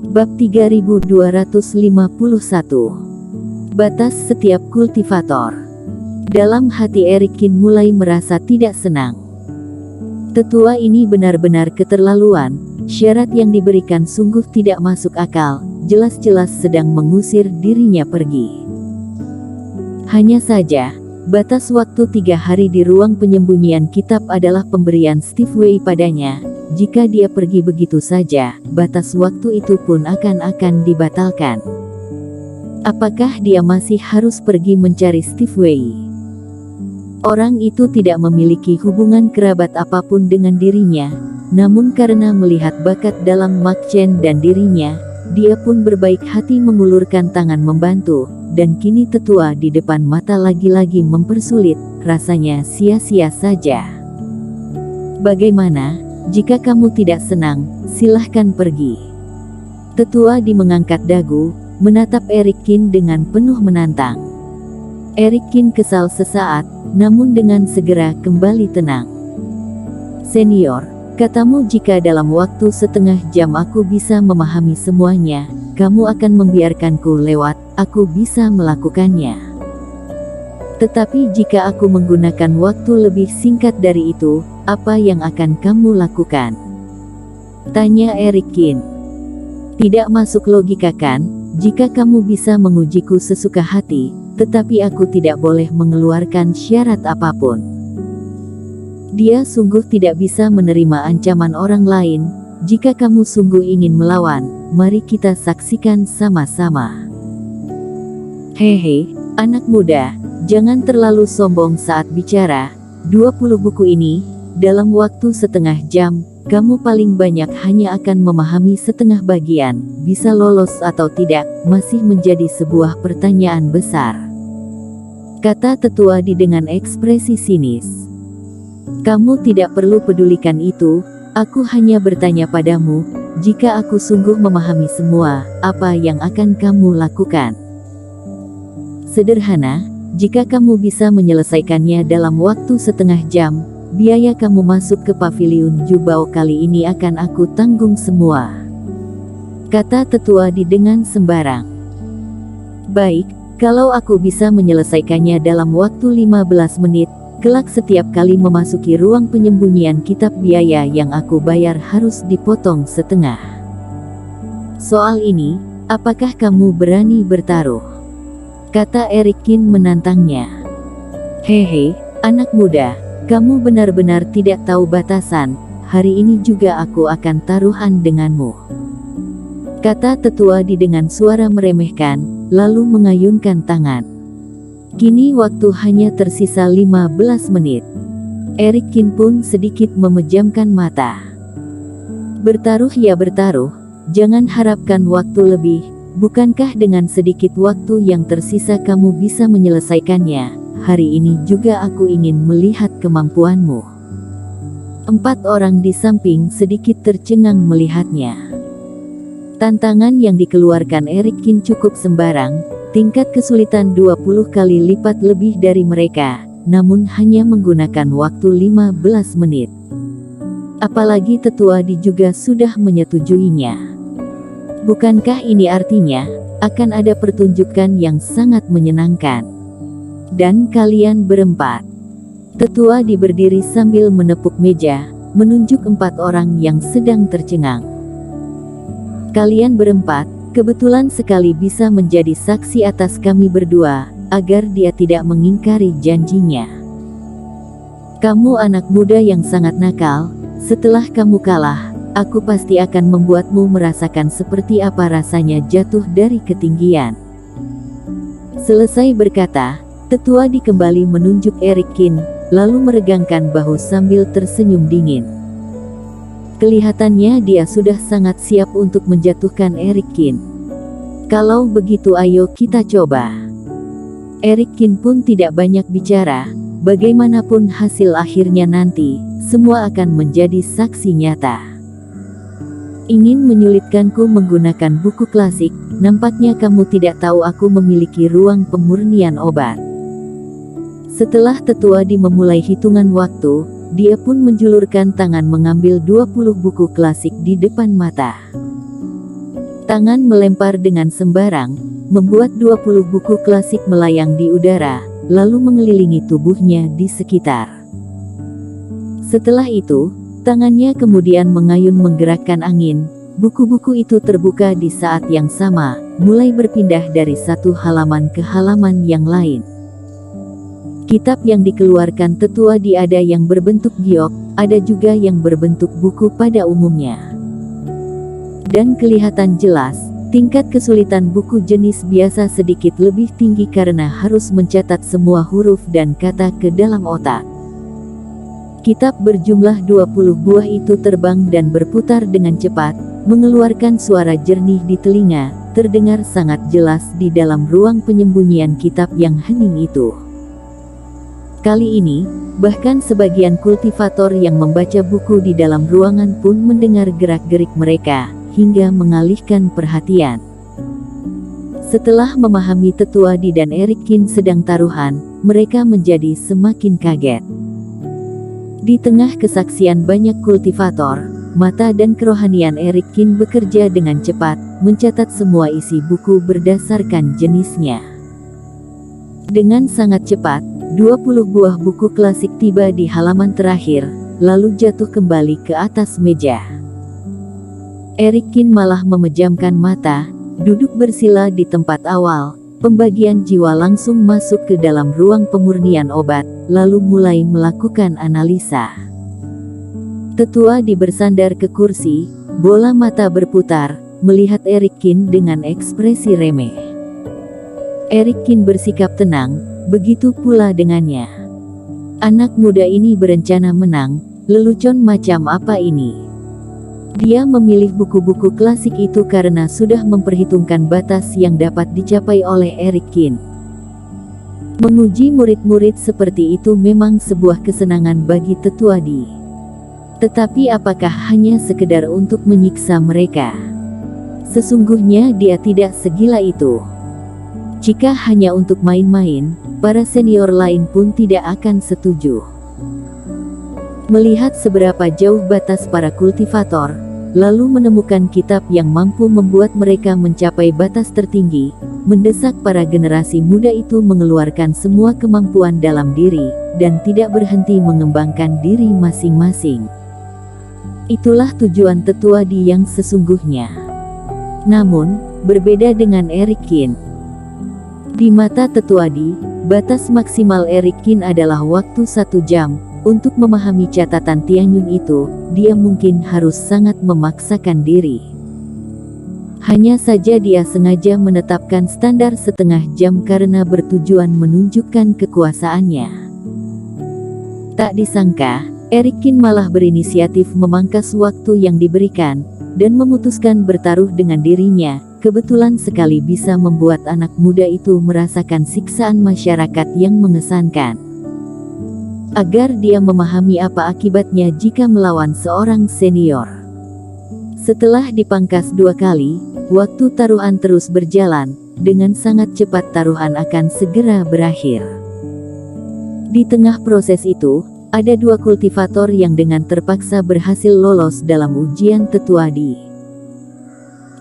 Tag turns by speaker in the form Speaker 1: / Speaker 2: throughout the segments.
Speaker 1: Bab 3251. Batas setiap kultivator. Dalam hati Erikin mulai merasa tidak senang. Tetua ini benar-benar keterlaluan, syarat yang diberikan sungguh tidak masuk akal, jelas-jelas sedang mengusir dirinya pergi. Hanya saja, batas waktu 3 hari di ruang penyembunyian kitab adalah pemberian Steveway padanya. Jika dia pergi begitu saja, batas waktu itu pun akan dibatalkan. Apakah dia masih harus pergi mencari Steveway? Orang itu tidak memiliki hubungan kerabat apapun dengan dirinya, namun karena melihat bakat dalam Makchen dan dirinya, dia pun berbaik hati mengulurkan tangan membantu, dan kini tetua di depan mata lagi-lagi mempersulit, rasanya sia-sia saja. Bagaimana? Jika kamu tidak senang, silahkan pergi. Tetua mengangkat dagu, menatap Erikin dengan penuh menantang. Erikin kesal sesaat, namun dengan segera kembali tenang. Senior, katamu jika dalam waktu setengah jam aku bisa memahami semuanya, kamu akan membiarkanku lewat, aku bisa melakukannya. Tetapi jika aku menggunakan waktu lebih singkat dari itu, apa yang akan kamu lakukan? Tanya Erikin. Tidak masuk logika kan? Jika kamu bisa mengujiku sesuka hati, tetapi aku tidak boleh mengeluarkan syarat apapun. Dia sungguh tidak bisa menerima ancaman orang lain. Jika kamu sungguh ingin melawan, mari kita saksikan sama-sama. Hehe, anak muda, jangan terlalu sombong saat bicara. 20 buku ini, dalam waktu setengah jam, kamu paling banyak hanya akan memahami setengah bagian. Bisa lolos atau tidak, masih menjadi sebuah pertanyaan besar. Kata tetua dengan ekspresi sinis. Kamu tidak perlu pedulikan itu, aku hanya bertanya padamu, jika aku sungguh memahami semua, apa yang akan kamu lakukan? Sederhana, jika kamu bisa menyelesaikannya dalam waktu setengah jam, biaya kamu masuk ke paviliun Jubao kali ini akan aku tanggung semua. Kata tetua dengan sembarang. Baik, kalau aku bisa menyelesaikannya dalam waktu 15 menit, kelak setiap kali memasuki ruang penyembunyian kitab biaya yang aku bayar harus dipotong setengah. Soal ini, apakah kamu berani bertaruh? Kata Erikin menantangnya. Hehe, anak muda, kamu benar-benar tidak tahu batasan, hari ini juga aku akan taruhan denganmu. Kata tetua dengan suara meremehkan, lalu mengayunkan tangan. Kini waktu hanya tersisa 15 menit. Erikin pun sedikit memejamkan mata. Bertaruh ya bertaruh, jangan harapkan waktu lebih, bukankah dengan sedikit waktu yang tersisa kamu bisa menyelesaikannya? Hari ini juga aku ingin melihat kemampuanmu. 4 orang di samping sedikit tercengang melihatnya. Tantangan yang dikeluarkan Erikin cukup sembarang, tingkat kesulitan 20 kali lipat lebih dari mereka, namun hanya menggunakan waktu 15 menit. Apalagi tetua juga sudah menyetujuinya. Bukankah ini artinya, akan ada pertunjukan yang sangat menyenangkan? Dan kalian berempat. Tetua berdiri sambil menepuk meja, menunjuk 4 orang yang sedang tercengang. Kalian berempat, kebetulan sekali bisa menjadi saksi atas kami berdua, agar dia tidak mengingkari janjinya. Kamu anak muda yang sangat nakal, setelah kamu kalah, aku pasti akan membuatmu merasakan seperti apa rasanya jatuh dari ketinggian. Selesai berkata, tetua kembali menunjuk Erikin, lalu meregangkan bahu sambil tersenyum dingin. Kelihatannya dia sudah sangat siap untuk menjatuhkan Erikin. Kalau begitu ayo kita coba. Erikin pun tidak banyak bicara, bagaimanapun hasil akhirnya nanti, semua akan menjadi saksi nyata. Ingin menyulitkanku menggunakan buku klasik, nampaknya kamu tidak tahu aku memiliki ruang pemurnian obat. Setelah tetua memulai hitungan waktu, dia pun menjulurkan tangan mengambil 20 buku klasik di depan mata. Tangan melempar dengan sembarang, membuat 20 buku klasik melayang di udara, lalu mengelilingi tubuhnya di sekitar. Setelah itu, tangannya kemudian mengayun menggerakkan angin. Buku-buku itu terbuka di saat yang sama, mulai berpindah dari satu halaman ke halaman yang lain. Kitab yang dikeluarkan tetua di ada yang berbentuk giok, ada juga yang berbentuk buku pada umumnya. Dan kelihatan jelas, tingkat kesulitan buku jenis biasa sedikit lebih tinggi karena harus mencatat semua huruf dan kata ke dalam otak. Kitab berjumlah 20 buah itu terbang dan berputar dengan cepat, mengeluarkan suara jernih di telinga, terdengar sangat jelas di dalam ruang penyembunyian kitab yang hening itu. Kali ini, bahkan sebagian kultivator yang membaca buku di dalam ruangan pun mendengar gerak-gerik mereka, hingga mengalihkan perhatian. Setelah memahami tetua Di dan Erikin sedang taruhan, mereka menjadi semakin kaget. Di tengah kesaksian banyak kultivator, mata dan kerohanian Erikin bekerja dengan cepat, mencatat semua isi buku berdasarkan jenisnya. Dengan sangat cepat, 20 buah buku klasik tiba di halaman terakhir, lalu jatuh kembali ke atas meja. Erikin malah memejamkan mata, duduk bersila di tempat awal. Pembagian jiwa langsung masuk ke dalam ruang pemurnian obat, lalu mulai melakukan analisa. Tetua Di bersandar ke kursi, bola mata berputar, melihat Erikin dengan ekspresi remeh. Erikin bersikap tenang, begitu pula dengannya. Anak muda ini berencana menang, lelucon macam apa ini? Dia memilih buku-buku klasik itu karena sudah memperhitungkan batas yang dapat dicapai oleh Erikin. Menguji murid-murid seperti itu memang sebuah kesenangan bagi tetua Di. Tetapi apakah hanya sekedar untuk menyiksa mereka? Sesungguhnya dia tidak segila itu. Jika hanya untuk main-main, para senior lain pun tidak akan setuju. Melihat seberapa jauh batas para kultivator, lalu menemukan kitab yang mampu membuat mereka mencapai batas tertinggi, mendesak para generasi muda itu mengeluarkan semua kemampuan dalam diri, dan tidak berhenti mengembangkan diri masing-masing. Itulah tujuan tetua Di yang sesungguhnya. Namun, berbeda dengan Erikin. Di mata tetua Di, batas maksimal Erikin adalah waktu 1 jam. Untuk memahami catatan Tianyun itu, dia mungkin harus sangat memaksakan diri. Hanya saja dia sengaja menetapkan standar setengah jam karena bertujuan menunjukkan kekuasaannya. Tak disangka, Erikin malah berinisiatif memangkas waktu yang diberikan, dan memutuskan bertaruh dengan dirinya. Kebetulan sekali bisa membuat anak muda itu merasakan siksaan masyarakat yang mengesankan. Agar dia memahami apa akibatnya jika melawan seorang senior. Setelah dipangkas 2 kali, waktu taruhan terus berjalan, dengan sangat cepat taruhan akan segera berakhir. Di tengah proses itu, ada 2 kultivator yang dengan terpaksa berhasil lolos dalam ujian tetua Di.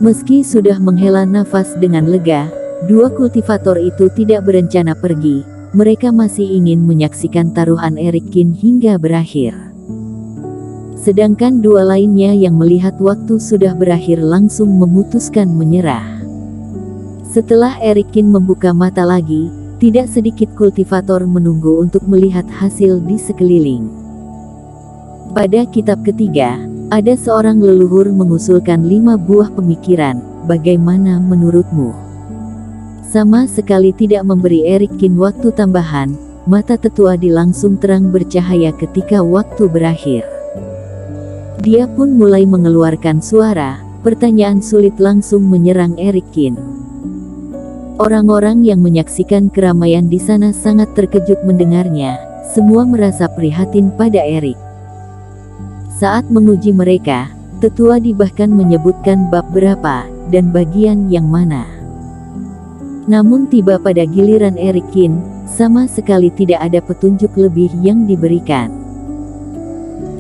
Speaker 1: Meski sudah menghela nafas dengan lega, 2 kultivator itu tidak berencana pergi. Mereka masih ingin menyaksikan taruhan Erikin hingga berakhir. Sedangkan 2 lainnya yang melihat waktu sudah berakhir langsung memutuskan menyerah. Setelah Erikin membuka mata lagi, tidak sedikit kultivator menunggu untuk melihat hasil di sekeliling. Pada kitab ketiga, ada seorang leluhur mengusulkan 5 buah pemikiran, bagaimana menurutmu? Sama sekali tidak memberi Erikin waktu tambahan, mata tetua Di langsung terang bercahaya ketika waktu berakhir. Dia pun mulai mengeluarkan suara, pertanyaan sulit langsung menyerang Erikin. Orang-orang yang menyaksikan keramaian di sana sangat terkejut mendengarnya, semua merasa prihatin pada Erik. Saat menguji mereka, tetua Di bahkan menyebutkan bab berapa, dan bagian yang mana. Namun tiba pada giliran Erikin, sama sekali tidak ada petunjuk lebih yang diberikan.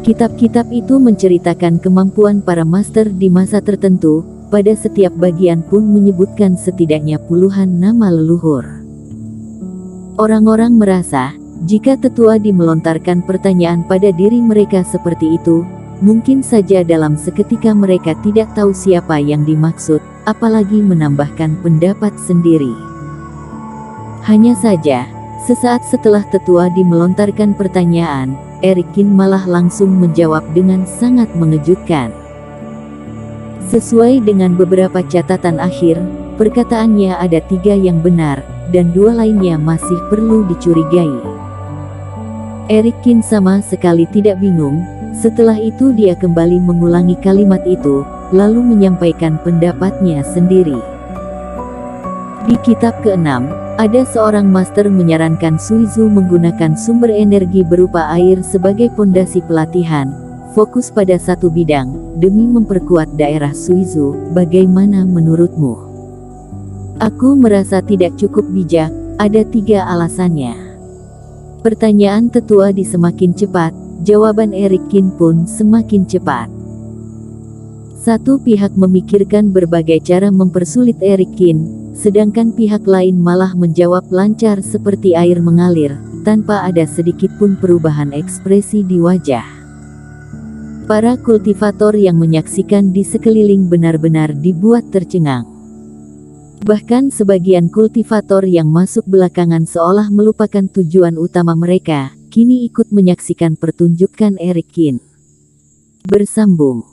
Speaker 1: Kitab-kitab itu menceritakan kemampuan para master di masa tertentu, pada setiap bagian pun menyebutkan setidaknya puluhan nama leluhur. Orang-orang merasa, jika tetua melontarkan pertanyaan pada diri mereka seperti itu, mungkin saja dalam seketika mereka tidak tahu siapa yang dimaksud, apalagi menambahkan pendapat sendiri. Hanya saja, sesaat setelah tetua melontarkan pertanyaan, Eric Kin malah langsung menjawab dengan sangat mengejutkan. Sesuai dengan beberapa catatan akhir, perkataannya ada 3 yang benar, dan 2 lainnya masih perlu dicurigai. Eric Kin sama sekali tidak bingung. Setelah itu dia kembali mengulangi kalimat itu, lalu menyampaikan pendapatnya sendiri. Di kitab ke-6, ada seorang master menyarankan Suizu menggunakan sumber energi berupa air sebagai pondasi pelatihan, fokus pada satu bidang, demi memperkuat daerah Suizu. Bagaimana menurutmu? Aku merasa tidak cukup bijak, ada 3 alasannya. Pertanyaan tetua semakin cepat, jawaban Eric Kin pun semakin cepat. Satu pihak memikirkan berbagai cara mempersulit Eric Kin, sedangkan pihak lain malah menjawab lancar seperti air mengalir, tanpa ada sedikit pun perubahan ekspresi di wajah. Para kultivator yang menyaksikan di sekeliling benar-benar dibuat tercengang. Bahkan sebagian kultivator yang masuk belakangan seolah melupakan tujuan utama mereka, kini ikut menyaksikan pertunjukan Eric Kin. Bersambung.